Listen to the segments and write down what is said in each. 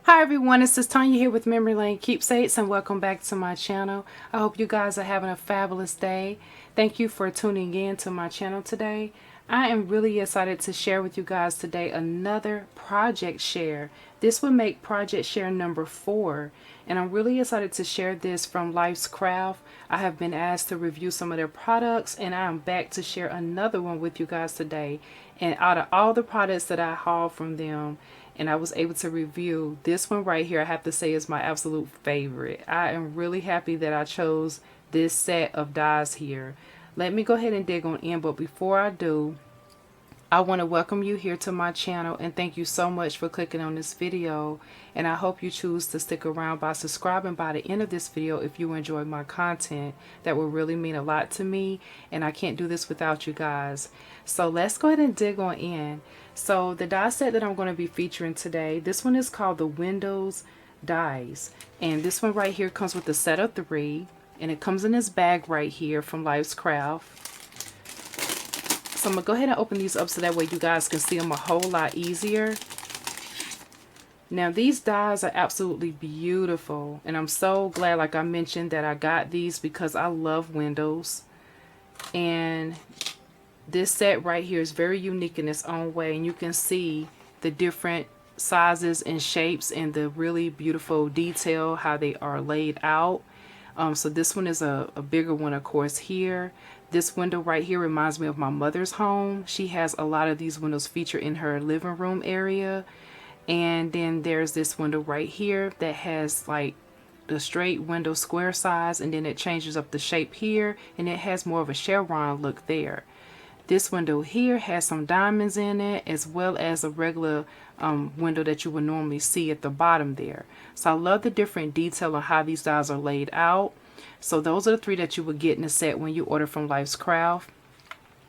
Hi everyone, it's just Tanya here with Memory Lane Keepsakes and welcome back to my channel. I hope you guys are having a fabulous day. Thank you for tuning in to my channel today. I am really excited to share with you guys today another project share. This will make project share number 4, and I'm really excited to share this from Lifescraft. I have been asked to review some of their products, and I am back to share another one with you guys today. And out of all the products that I hauled from them and I was able to review, this one right here I have to say is my absolute favorite. I am really happy that I chose this set of dies here. Let me go ahead and dig on in, but before I do, I want to welcome you here to my channel and thank you so much for clicking on this video, and I hope you choose to stick around by subscribing by the end of this video if you enjoy my content. That will really mean a lot to me, and I can't do this without you guys. So let's go ahead and dig on in. So the die set that I'm going to be featuring today, this one is called the Windows Dies, and this one right here comes with a set of 3, and it comes in this bag right here from Lifescraft. So I'm going to go ahead and open these up so that way you guys can see them a whole lot easier. Now these dies are absolutely beautiful, and I'm so glad, like I mentioned, that I got these because I love windows. And this set right here is very unique in its own way, and you can see the different sizes and shapes and the really beautiful detail how they are laid out. So this one is a bigger one, of course. Here, this window right here reminds me of my mother's home. She has a lot of these windows featured in her living room area. And then there's this window right here that has like the straight window square size, and then it changes up the shape here, and it has more of a chevron look there. This window here has some diamonds in it, as well as a regular window that you would normally see at the bottom there. So I love the different detail on how these dies are laid out. So those are the 3 that you would get in the set when you order from Lifescraft.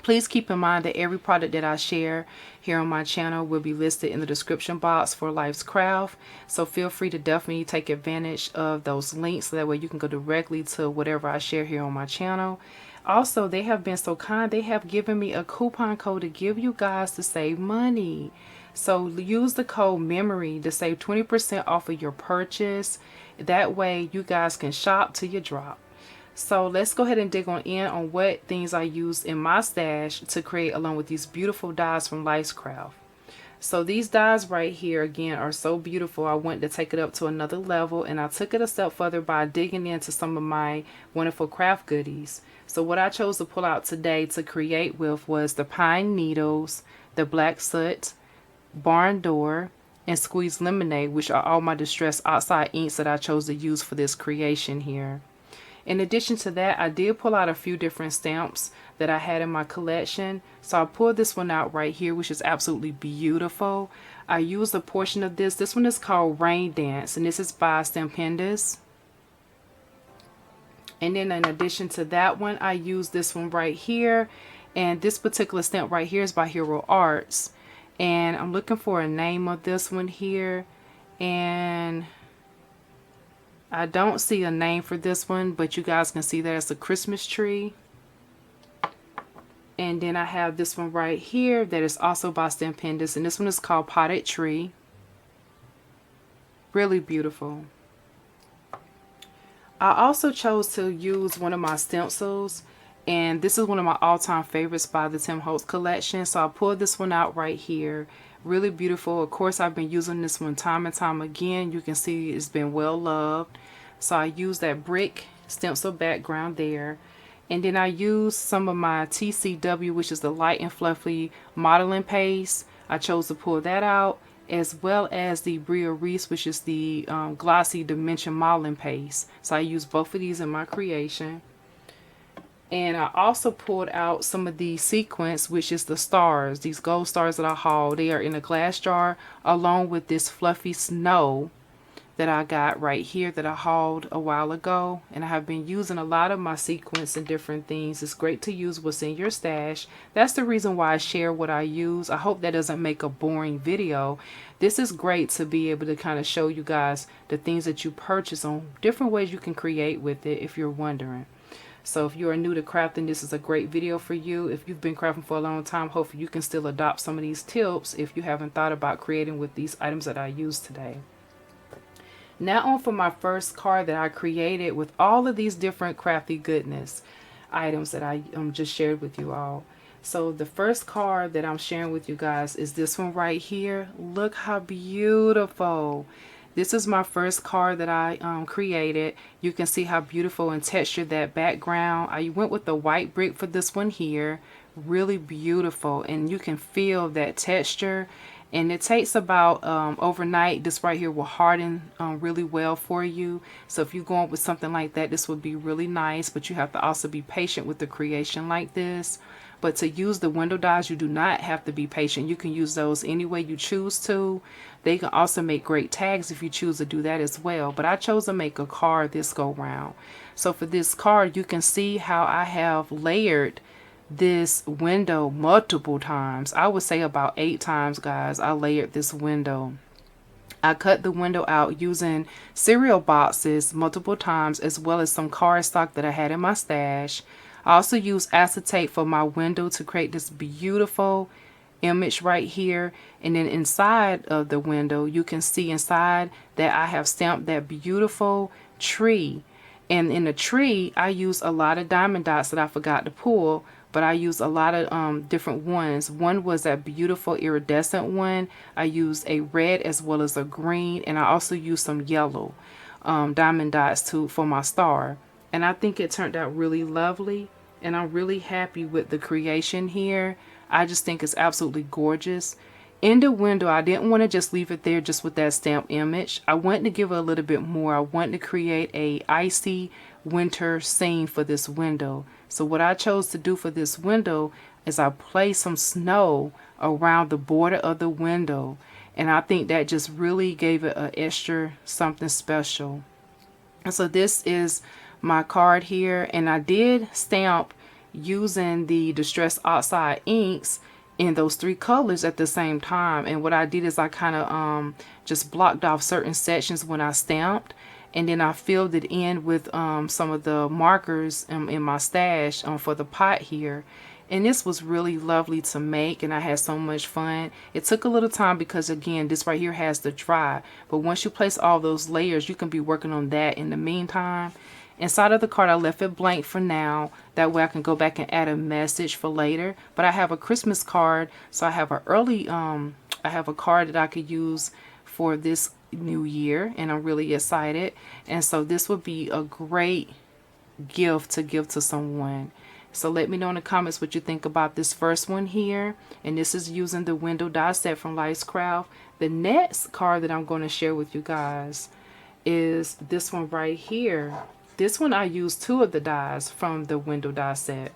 Please keep in mind that every product that I share here on my channel will be listed in the description box for Lifescraft. So feel free to definitely take advantage of those links so that way you can go directly to whatever I share here on my channel. Also, they have been so kind. They have given me a coupon code to give you guys to save money. So use the code MEMORY to save 20% off of your purchase. That way you guys can shop till you drop. So let's go ahead and dig on in on what things I used in my stash to create along with these beautiful dies from Lifescraft. So these dies right here again are so beautiful. I wanted to take it up to another level, and I took it a step further by digging into some of my wonderful craft goodies. So what I chose to pull out today to create with was the pine needles, the black soot, barn door, and squeezed lemonade, which are all my distressed oxide inks that I chose to use for this creation here. In addition to that, I did pull out a few different stamps that I had in my collection. So I pulled this one out right here, which is absolutely beautiful. I used a portion of this. This one is called Rain Dance, and this is by Stampendous. And then in addition to that one, I used this one right here. And this particular stamp right here is by Hero Arts. And I'm looking for a name of this one here. And I don't see a name for this one, but you guys can see that it's a Christmas tree. And then I have this one right here that is also by Stampendous, and this one is called Potted Tree. Really beautiful. I also chose to use one of my stencils, and this is one of my all-time favorites by the Tim Holtz collection. So I pulled this one out right here. Really beautiful. Of course, I've been using this one time and time again. You can see it's been well loved. So I used that brick stencil background there. And then I used some of my TCW, which is the light and fluffy modeling paste. I chose to pull that out, as well as the Bria Reese, which is the glossy dimension modeling paste. So I used both of these in my creation. And I also pulled out some of the sequins, which is the stars, these gold stars that I hauled. They are in a glass jar, along with this fluffy snow that I got right here that I hauled a while ago. And I have been using a lot of my sequins and different things. It's great to use what's in your stash. That's the reason why I share what I use. I hope that doesn't make a boring video. This is great to be able to kind of show you guys the things that you purchase on different ways you can create with it if you're wondering. So if you are new to crafting, this is a great video for you. If you've been crafting for a long time, hopefully you can still adopt some of these tips if you haven't thought about creating with these items that I use today. Now on for my first card that I created with all of these different crafty goodness items that I just shared with you all. So the first card that I'm sharing with you guys is this one right here. Look how beautiful. This is my first card that I created. You can see how beautiful and textured that background. I went with the white brick for this one here. Really beautiful, and you can feel that texture. And it takes about overnight. This right here will harden really well for you. So if you're going with something like that, this would be really nice. But you have to also be patient with the creation like this. But to use the window dies, you do not have to be patient. You can use those any way you choose to. They can also make great tags if you choose to do that as well. But I chose to make a card this go round. So for this card, you can see how I have layered this window multiple times. I would say about 8 times, guys. I layered this window. I cut the window out using cereal boxes multiple times, as well as some cardstock that I had in my stash. I also used acetate for my window to create this beautiful image right here. And then inside of the window, you can see inside that I have stamped that beautiful tree. And in the tree, I use a lot of diamond dots that I forgot to pull, but I used a lot of different ones. One was that beautiful iridescent one. I used a red as well as a green, and I also used some yellow diamond dots for my star. And I think it turned out really lovely, and I'm really happy with the creation here. I just think it's absolutely gorgeous. In the window, I didn't want to just leave it there just with that stamp image. I wanted to give it a little bit more. I wanted to create a icy winter scene for this window. So what I chose to do for this window is I placed some snow around the border of the window. And I think that just really gave it an extra something special. And so this is my card here. And I did stamp using the Distress Oxide inks in those 3 colors at the same time. And what I did is I kind of just blocked off certain sections when I stamped, and then I filled it in with some of the markers in my stash for the pot here. And this was really lovely to make, and I had so much fun. It took a little time because, again, this right here has to dry, but once you place all those layers, you can be working on that in the meantime. Inside of the card, I left it blank for now. That way I can go back and add a message for later. But I have a Christmas card, so I have a I have a card that I could use for this new year, and I'm really excited. And so this would be a great gift to give to someone. So let me know in the comments what you think about this first one here. And this is using the window die set from Lifescraft. The next card that I'm going to share with you guys is this one right here. This one I used 2 of the dies from the window die set.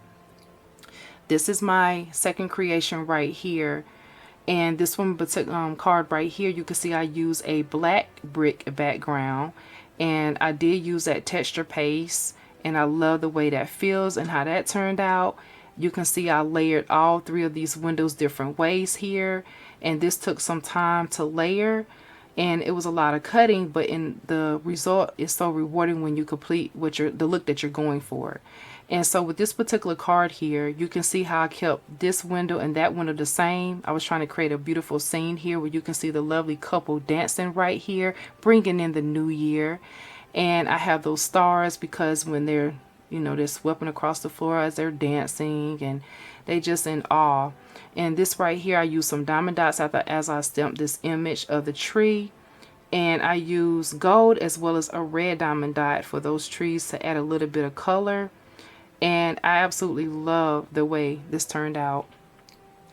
This is my second creation right here. And this one card right here, you can see I use a black brick background. And I did use that texture paste. And I love the way that feels and how that turned out. You can see I layered all 3 of these windows different ways here. And this took some time to layer. And it was a lot of cutting, but in the result is so rewarding when you complete the look that you're going for. And so with this particular card here, you can see how I kept this window and that window the same. I was trying to create a beautiful scene here where you can see the lovely couple dancing right here, bringing in the new year. And I have those stars because when they're, they're sweeping across the floor as they're dancing, and they just in awe. And this right here, I used some diamond dots as I stamped this image of the tree. And I used gold as well as a red diamond dot for those trees to add a little bit of color. And I absolutely love the way this turned out.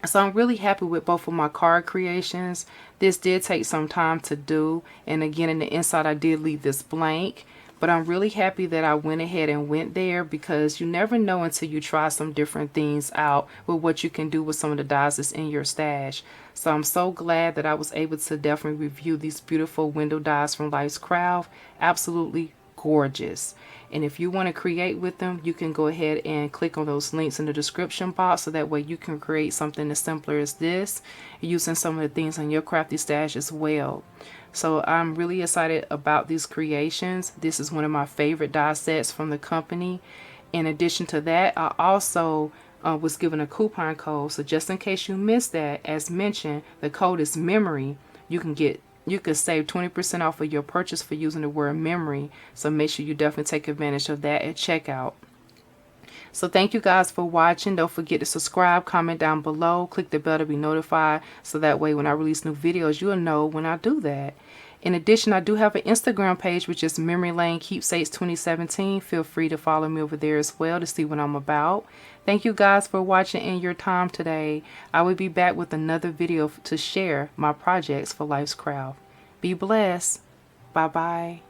So I'm really happy with both of my card creations. This did take some time to do. And again, in the inside, I did leave this blank. But I'm really happy that I went ahead and went there, because you never know until you try some different things out with what you can do with some of the dies that's in your stash. So I'm so glad that I was able to definitely review these beautiful window dies from Lifescraft. Absolutely gorgeous. And if you want to create with them, you can go ahead and click on those links in the description box, so that way you can create something as simpler as this using some of the things in your crafty stash as well. So I'm really excited about these creations. This is one of my favorite die sets from the company. In addition to that, I also was given a coupon code. So just in case you missed that, as mentioned, the code is memory. You can get you could save 20% off of your purchase for using the word memory. So make sure you definitely take advantage of that at checkout. So thank you guys for watching. Don't forget to subscribe, comment down below, click the bell to be notified, so that way when I release new videos, you'll know when I do that. In addition, I do have an Instagram page, which is Memory Lane Keepsakes 2017. Feel free to follow me over there as well to see what I'm about. Thank you guys for watching and your time today. I will be back with another video to share my projects for Lifescraft. Be blessed. Bye-bye.